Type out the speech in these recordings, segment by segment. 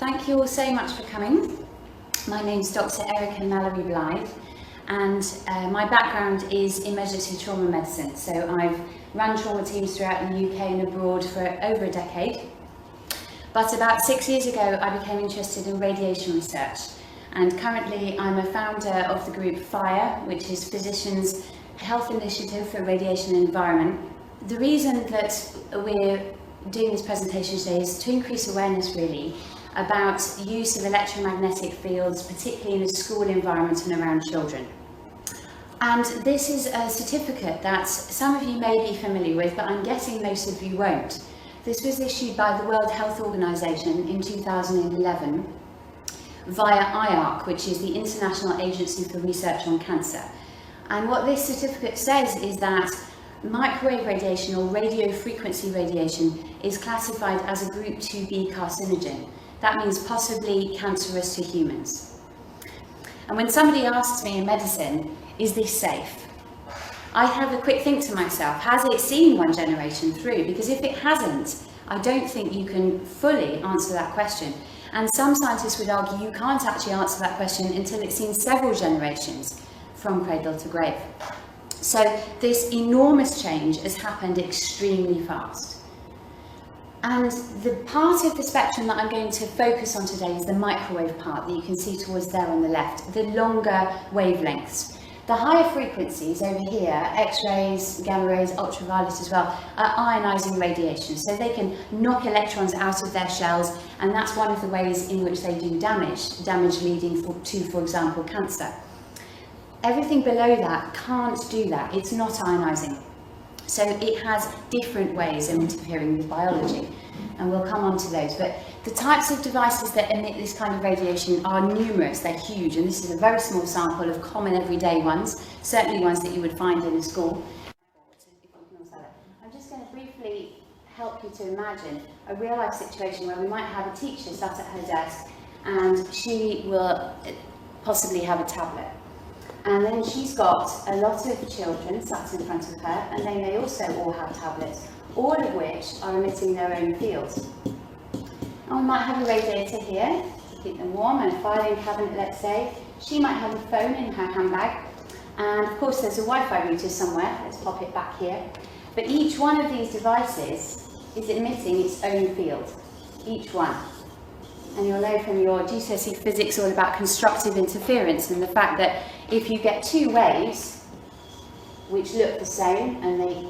Thank you all so much for coming. My name's Dr. Mallery Blythe, and my background is emergency trauma medicine. So I've run trauma teams throughout the UK and abroad for over a decade. But about 6 years ago, I became interested in radiation research. And currently, I'm a founder of the group FIRE, which is Physicians' Health Initiative for Radiation and Environment. The reason that we're doing this presentation today is to increase awareness, really, about use of electromagnetic fields, particularly in a school environment and around children. And this is a certificate that some of you may be familiar with, but I'm guessing most of you won't. This was issued by the World Health Organization in 2011 via IARC, which is the International Agency for Research on Cancer. And what this certificate says is that microwave radiation or radio frequency radiation is classified as a group 2B carcinogen. That means possibly cancerous to humans. And when somebody asks me in medicine, is this safe? I have a quick think to myself, has it seen one generation through? Because if it hasn't, I don't think you can fully answer that question. And some scientists would argue you can't actually answer that question until it's seen several generations from cradle to grave. So this enormous change has happened extremely fast. And the part of the spectrum that I'm going to focus on today is the microwave part that you can see towards there on the left, the longer wavelengths. The higher frequencies over here, X-rays, gamma rays, ultraviolet as well, are ionizing radiation. So they can knock electrons out of their shells, and that's one of the ways in which they do damage leading to, for example, cancer. Everything below that can't do that. It's not ionizing. So it has different ways of interfering with biology, and we'll come on to those. But the types of devices that emit this kind of radiation are numerous, they're huge, and this is a very small sample of common everyday ones, certainly ones that you would find in a school. I'm just going to briefly help you to imagine a real life situation where we might have a teacher sat at her desk and she will possibly have a tablet. And then she's got a lot of children sat in front of her, and then they also all have tablets, all of which are emitting their own fields. And we might have a radiator here to keep them warm, and a filing cabinet, let's say. She might have a phone in her handbag, and of course there's a Wi-Fi router somewhere. Let's pop it back here. But each one of these devices is emitting its own field, each one. And you'll know from your GCSE physics all about constructive interference and the fact that if you get two waves which look the same and they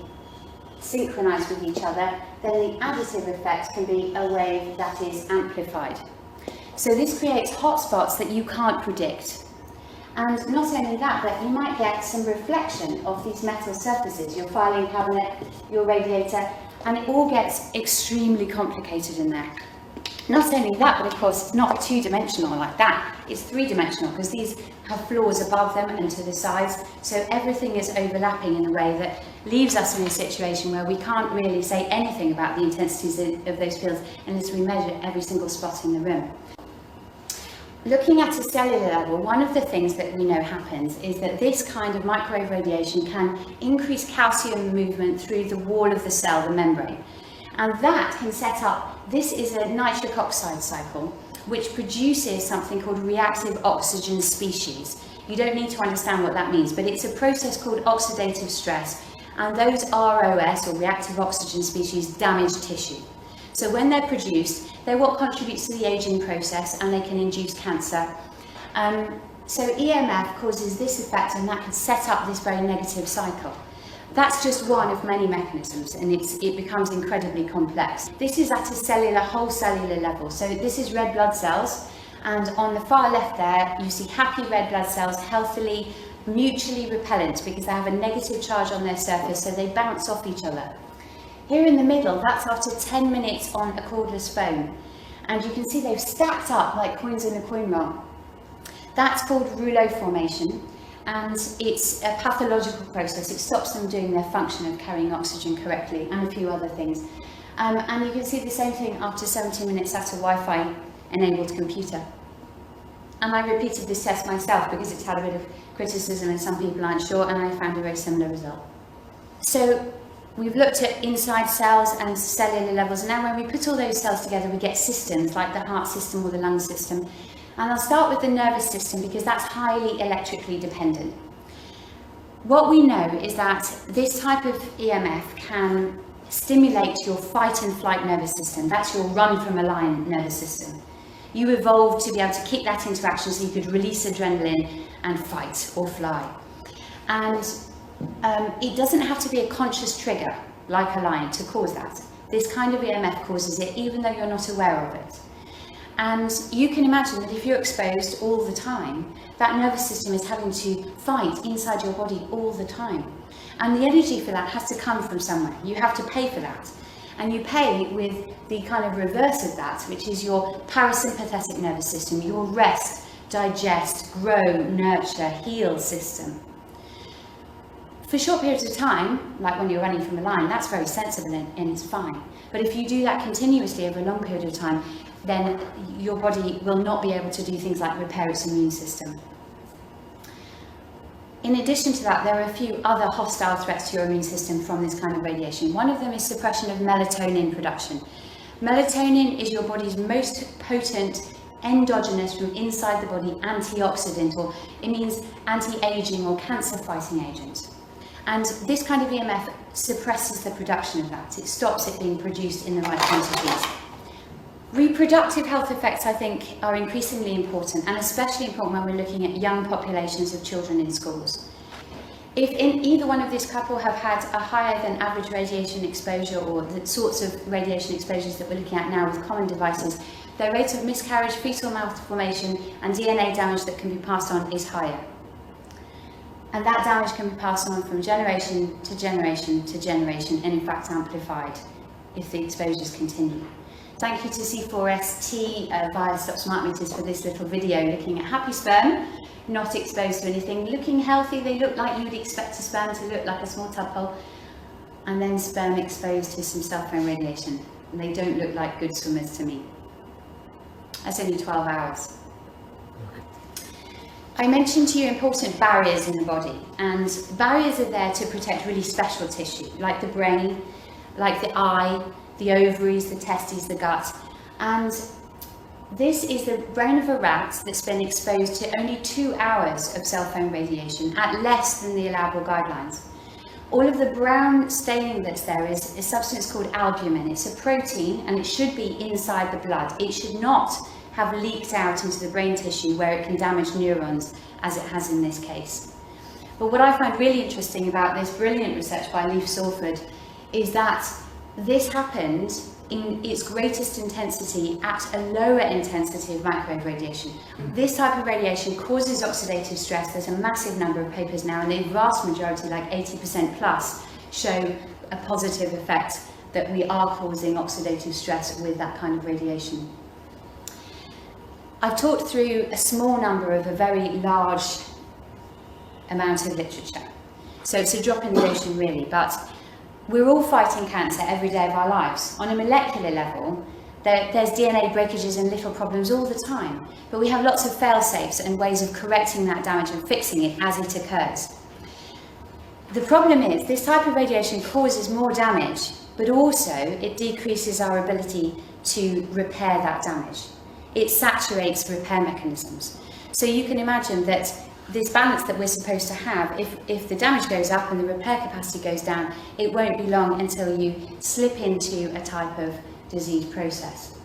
synchronize with each other, then the additive effect can be a wave that is amplified. So this creates hotspots that you can't predict. And not only that, but you might get some reflection of these metal surfaces, your filing cabinet, your radiator, and it all gets extremely complicated in there. Not only that, but of course it's not two-dimensional like that, it's three-dimensional because these have floors above them and to the sides, so everything is overlapping in a way that leaves us in a situation where we can't really say anything about the intensities of those fields unless we measure every single spot in the room. Looking at a cellular level, one of the things that we know happens is that this kind of microwave radiation can increase calcium movement through the wall of the cell, the membrane. And that can set up, this is a nitric oxide cycle, which produces something called reactive oxygen species. You don't need to understand what that means, but it's a process called oxidative stress, and those ROS, or reactive oxygen species, damage tissue. So when they're produced, they're what contributes to the aging process, and they can induce cancer. So EMF causes this effect, and that can set up this very negative cycle. That's just one of many mechanisms, and it becomes incredibly complex. This is at a whole cellular level. So this is red blood cells, and on the far left there, you see happy red blood cells, healthily, mutually repellent, because they have a negative charge on their surface, so they bounce off each other. Here in the middle, that's after 10 minutes on a cordless phone. And you can see they've stacked up like coins in a coin roll. That's called rouleau formation. And it's a pathological process. It stops them doing their function of carrying oxygen correctly and a few other things. And you can see the same thing after 70 minutes at a Wi-Fi enabled computer. And I repeated this test myself because it's had a bit of criticism and some people aren't sure, and I found a very similar result. So We've looked at inside cells and cellular levels, and now when we put all those cells together, we get systems like the heart system or the lung system. And I'll start with the nervous system because that's highly electrically dependent. What we know is that this type of EMF can stimulate your fight and flight nervous system. That's your run from a lion nervous system. You evolved to be able to keep that into action so you could release adrenaline and fight or fly. And it doesn't have to be a conscious trigger like a lion to cause that. This kind of EMF causes it even though you're not aware of it. And you can imagine that if you're exposed all the time, that nervous system is having to fight inside your body all the time. And the energy for that has to come from somewhere. You have to pay for that. And you pay with the kind of reverse of that, which is your parasympathetic nervous system, your rest, digest, grow, nurture, heal system. For short periods of time, like when you're running from a lion, that's very sensible and it's fine. But if you do that continuously over a long period of time, then your body will not be able to do things like repair its immune system. In addition to that, there are a few other hostile threats to your immune system from this kind of radiation. One of them is suppression of melatonin production. Melatonin is your body's most potent endogenous from inside the body antioxidant, or it means anti-aging or cancer-fighting agent. And this kind of EMF suppresses the production of that. It stops it being produced in the right quantities. Reproductive health effects, I think, are increasingly important, and especially important when we're looking at young populations of children in schools. If in either one of this couple have had a higher than average radiation exposure, or the sorts of radiation exposures that we're looking at now with common devices, their rate of miscarriage, fetal malformation and DNA damage that can be passed on is higher. And that damage can be passed on from generation to generation to generation, and in fact amplified if the exposures continue. Thank you to C4ST via Stop Smart Meters for this little video looking at happy sperm, not exposed to anything, looking healthy. They look like you would expect a sperm to look, like a small tadpole, and then sperm exposed to some cell phone radiation. And they don't look like good swimmers to me. That's only 12 hours. I mentioned to you important barriers in the body, and barriers are there to protect really special tissue, like the brain, like the eye, the ovaries, the testes, the gut. And this is the brain of a rat that's been exposed to only 2 hours of cell phone radiation at less than the allowable guidelines. All of the brown staining that's there is a substance called albumin. It's a protein and it should be inside the blood. It should not have leaked out into the brain tissue where it can damage neurons, as it has in this case. But what I find really interesting about this brilliant research by Leif Salford is that this happened in its greatest intensity at a lower intensity of microwave radiation. This type of radiation causes oxidative stress. There's a massive number of papers now, and the vast majority, like 80% plus, show a positive effect that we are causing oxidative stress with that kind of radiation. I've talked through a small number of a very large amount of literature. So it's a drop in the ocean really, but we're all fighting cancer every day of our lives. On a molecular level, there's DNA breakages and little problems all the time, but we have lots of fail-safes and ways of correcting that damage and fixing it as it occurs. The problem is this type of radiation causes more damage, but also it decreases our ability to repair that damage. It saturates repair mechanisms. So you can imagine that this balance that we're supposed to have, if the damage goes up and the repair capacity goes down, it won't be long until you slip into a type of disease process.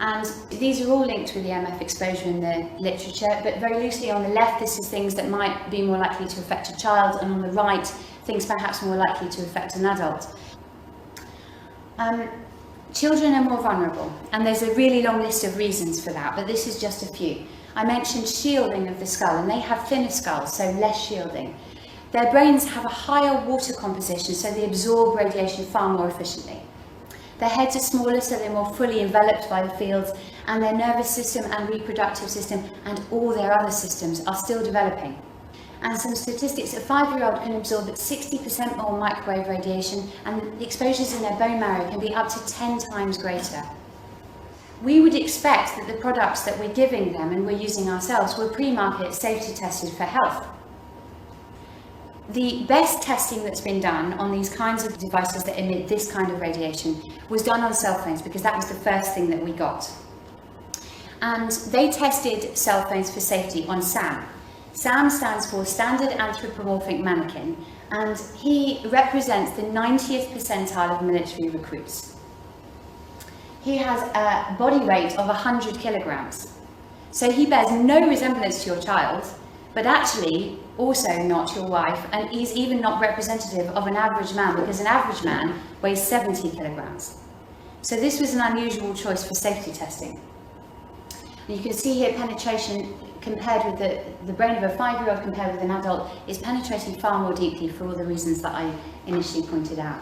And these are all linked with the EMF exposure in the literature, but very loosely on the left, this is things that might be more likely to affect a child, and on the right, things perhaps more likely to affect an adult. Children are more vulnerable, and there's a really long list of reasons for that, but this is just a few. I mentioned shielding of the skull, and they have thinner skulls, so less shielding. Their brains have a higher water composition, so they absorb radiation far more efficiently. Their heads are smaller, so they're more fully enveloped by the fields, and their nervous system and reproductive system and all their other systems are still developing. And some statistics, a 5-year-old can absorb 60% more microwave radiation, and the exposures in their bone marrow can be up to 10 times greater. We would expect that the products that we're giving them and we're using ourselves were pre-market safety tested for health. the best testing that's been done on these kinds of devices that emit this kind of radiation was done on cell phones, because that was the first thing that we got. And they tested cell phones for safety on Sam. Sam stands for Standard Anthropomorphic Mannequin, and he represents the 90th percentile of military recruits. He has a body weight of 100 kilograms. So he bears no resemblance to your child, but actually also not your wife, and he's even not representative of an average man, because an average man weighs 70 kilograms. So this was an unusual choice for safety testing. And you can see here penetration compared with the brain of a 5-year-old compared with an adult is penetrating far more deeply for all the reasons that I initially pointed out.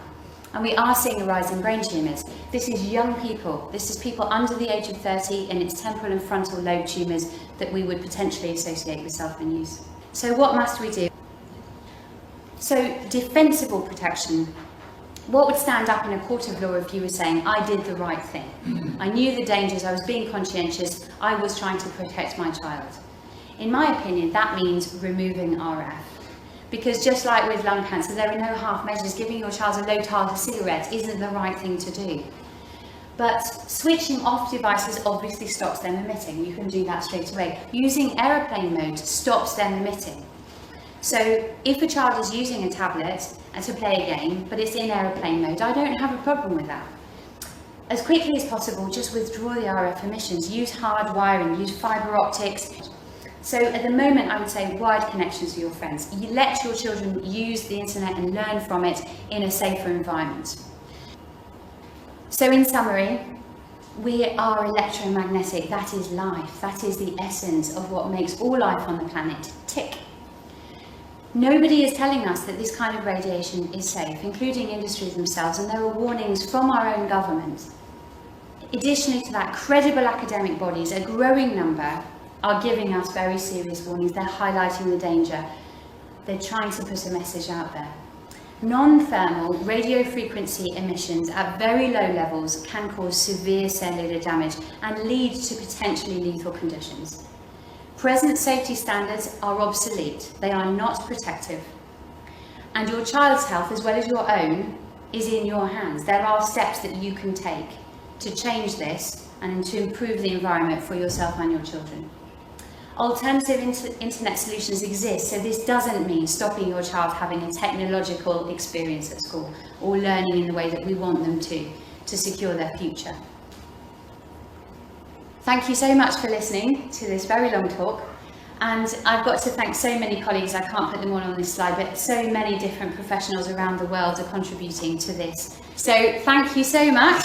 And we are seeing a rise in brain tumours. This is young people. This is people under the age of 30, and it's temporal and frontal lobe tumours that we would potentially associate with cell phone use. So what must we do? So defensible protection. What would stand up in a court of law if you were saying, I did the right thing? I knew the dangers, I was being conscientious, I was trying to protect my child. In my opinion, that means removing RF. Because just like with lung cancer, there are no half measures. Giving your child a low tar cigarette isn't the right thing to do. But switching off devices obviously stops them emitting. You can do that straight away. Using aeroplane mode stops them emitting. So if a child is using a tablet to play a game, but it's in aeroplane mode, I don't have a problem with that. As quickly as possible, just withdraw the RF emissions. Use hard wiring, use fibre optics. So at the moment, I would say wired connections with your friends. You let your children use the internet and learn from it in a safer environment. So in summary, we are electromagnetic. That is life. That is the essence of what makes all life on the planet tick. Nobody is telling us that this kind of radiation is safe, including industry themselves, and there are warnings from our own government. Additionally to that, credible academic bodies, a growing number, are giving us very serious warnings. They're highlighting the danger. They're trying to put a message out there. Non-thermal radio frequency emissions at very low levels can cause severe cellular damage and lead to potentially lethal conditions. Present safety standards are obsolete. They are not protective. And your child's health, as well as your own, is in your hands. There are steps that you can take to change this and to improve the environment for yourself and your children. Alternative internet solutions exist, so this doesn't mean stopping your child having a technological experience at school or learning in the way that we want them to secure their future. Thank you so much for listening to this very long talk, and I've got to thank so many colleagues. I can't put them all on this slide, but so many different professionals around the world are contributing to this. So thank you so much.